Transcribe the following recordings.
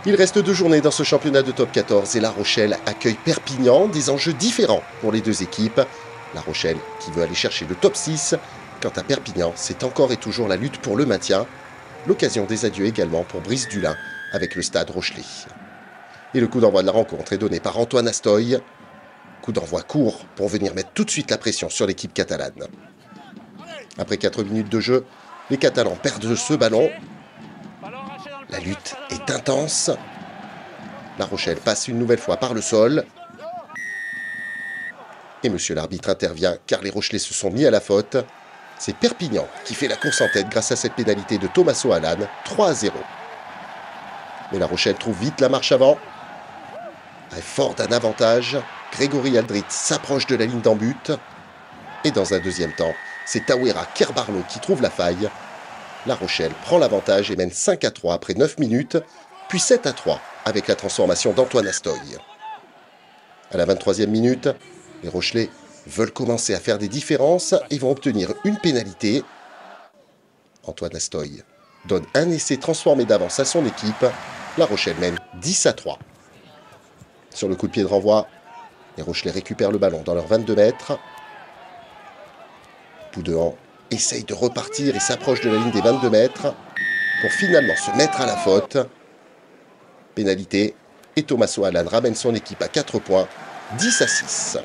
Il reste 2 journées dans ce championnat de top 14 et La Rochelle accueille Perpignan, des enjeux différents pour les deux équipes. La Rochelle qui veut aller chercher le top 6. Quant à Perpignan, c'est encore et toujours la lutte pour le maintien. L'occasion des adieux également pour Brice Dulin avec le Stade Rochelais. Et le coup d'envoi de la rencontre est donné par Antoine Astoy. Coup d'envoi court pour venir mettre tout de suite la pression sur l'équipe catalane. Après 4 minutes de jeu, les Catalans perdent ce ballon. La lutte est intense. La Rochelle passe une nouvelle fois par le sol. Et monsieur l'arbitre intervient car les Rochelais se sont mis à la faute. C'est Perpignan qui fait la course en tête grâce à cette pénalité de Tommaso Alan, 3-0. Mais La Rochelle trouve vite la marche avant. Fort d'un avantage, Grégory Aldrit s'approche de la ligne d'en but. Et dans un deuxième temps, c'est Tawera Kerbarlo qui trouve la faille. La Rochelle prend l'avantage et mène 5-3 après 9 minutes, puis 7-3 avec la transformation d'Antoine Astoy. À la 23e minute, les Rochelais veulent commencer à faire des différences et vont obtenir une pénalité. Antoine Astoy donne un essai transformé d'avance à son équipe. La Rochelle mène 10-3. Sur le coup de pied de renvoi, les Rochelais récupèrent le ballon dans leurs 22 mètres. Boudouan essaye de repartir et s'approche de la ligne des 22 mètres pour finalement se mettre à la faute. Pénalité et Tommaso Alan ramène son équipe à 4 points, 10-6.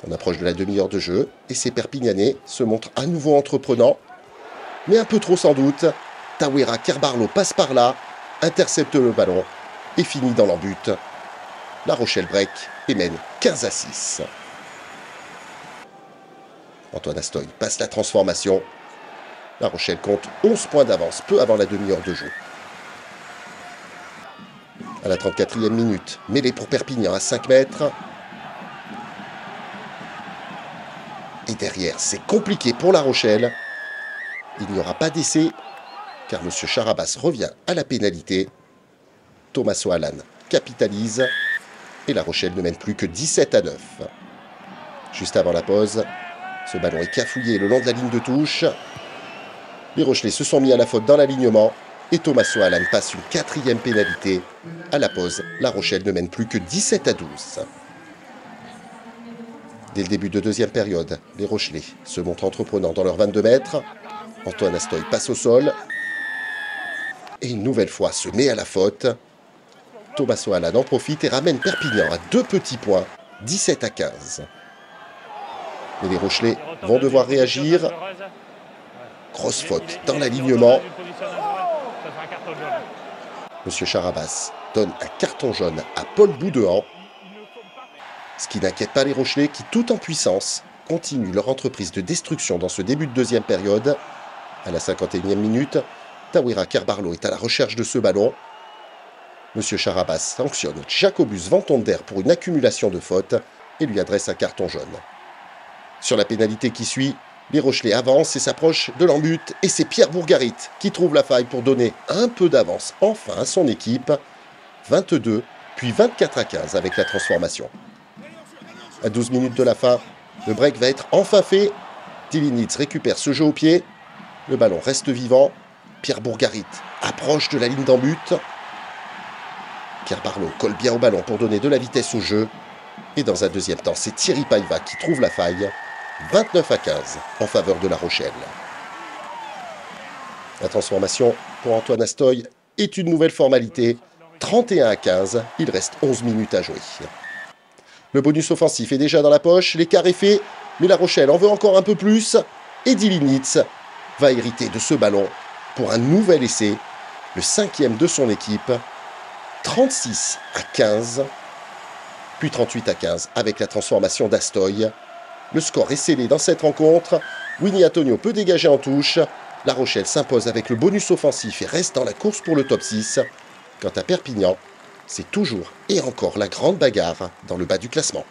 On approche de la demi-heure de jeu et ces Perpignanais se montrent à nouveau entreprenants, mais un peu trop sans doute. Tawera Kerbarlo passe par là, intercepte le ballon et finit dans l'en-but. La Rochelle break et mène 15-6. Antoine Astoy passe la transformation. La Rochelle compte 11 points d'avance peu avant la demi-heure de jeu. À la 34e minute, mêlée pour Perpignan à 5 mètres. Et derrière, c'est compliqué pour La Rochelle. Il n'y aura pas d'essai, car M. Charabas revient à la pénalité. Tommaso Alan capitalise, et La Rochelle ne mène plus que 17-9. Juste avant la pause, ce ballon est cafouillé le long de la ligne de touche. Les Rochelais se sont mis à la faute dans l'alignement, et Tommaso Alan passe une 4e pénalité. À la pause, La Rochelle ne mène plus que 17-12. Dès le début de deuxième période, les Rochelais se montrent entreprenants dans leurs 22 mètres. Antoine Astoy passe au sol. Et une nouvelle fois se met à la faute. Tommaso Alan en profite et ramène Perpignan à 2 petits points, 17-15. Mais les Rochelais vont devoir réagir. Grosse faute dans l'alignement. Monsieur Charabas donne un carton jaune à Paul Boudouan. Ce qui n'inquiète pas les Rochelais qui, tout en puissance, continuent leur entreprise de destruction dans ce début de deuxième période. À la 51e minute, Tawera Kerbarlo est à la recherche de ce ballon. Monsieur Charabas sanctionne Jacobus Vantonder pour une accumulation de fautes et lui adresse un carton jaune. Sur la pénalité qui suit, les Rochelais avancent et s'approchent de l'en-but et c'est Pierre Bourgarit qui trouve la faille pour donner un peu d'avance enfin à son équipe. 22 puis 24-15 avec la transformation. À 12 minutes de la fin, le break va être enfin fait. Dilinitz récupère ce jeu au pied. Le ballon reste vivant. Pierre Bourgarit approche de la ligne d'en but. Kerbarlo colle bien au ballon pour donner de la vitesse au jeu. Et dans un deuxième temps, c'est Thierry Paiva qui trouve la faille. 29-15 en faveur de La Rochelle. La transformation pour Antoine Astoy est une nouvelle formalité. 31-15, il reste 11 minutes à jouer. Le bonus offensif est déjà dans la poche, l'écart est fait, mais La Rochelle en veut encore un peu plus. Et Dilinitz va hériter de ce ballon pour un nouvel essai, le 5e de son équipe. 36-15, puis 38-15 avec la transformation d'Astoy. Le score est scellé dans cette rencontre. Winnie Antonio peut dégager en touche. La Rochelle s'impose avec le bonus offensif et reste dans la course pour le top 6. Quant à Perpignan, c'est toujours et encore la grande bagarre dans le bas du classement.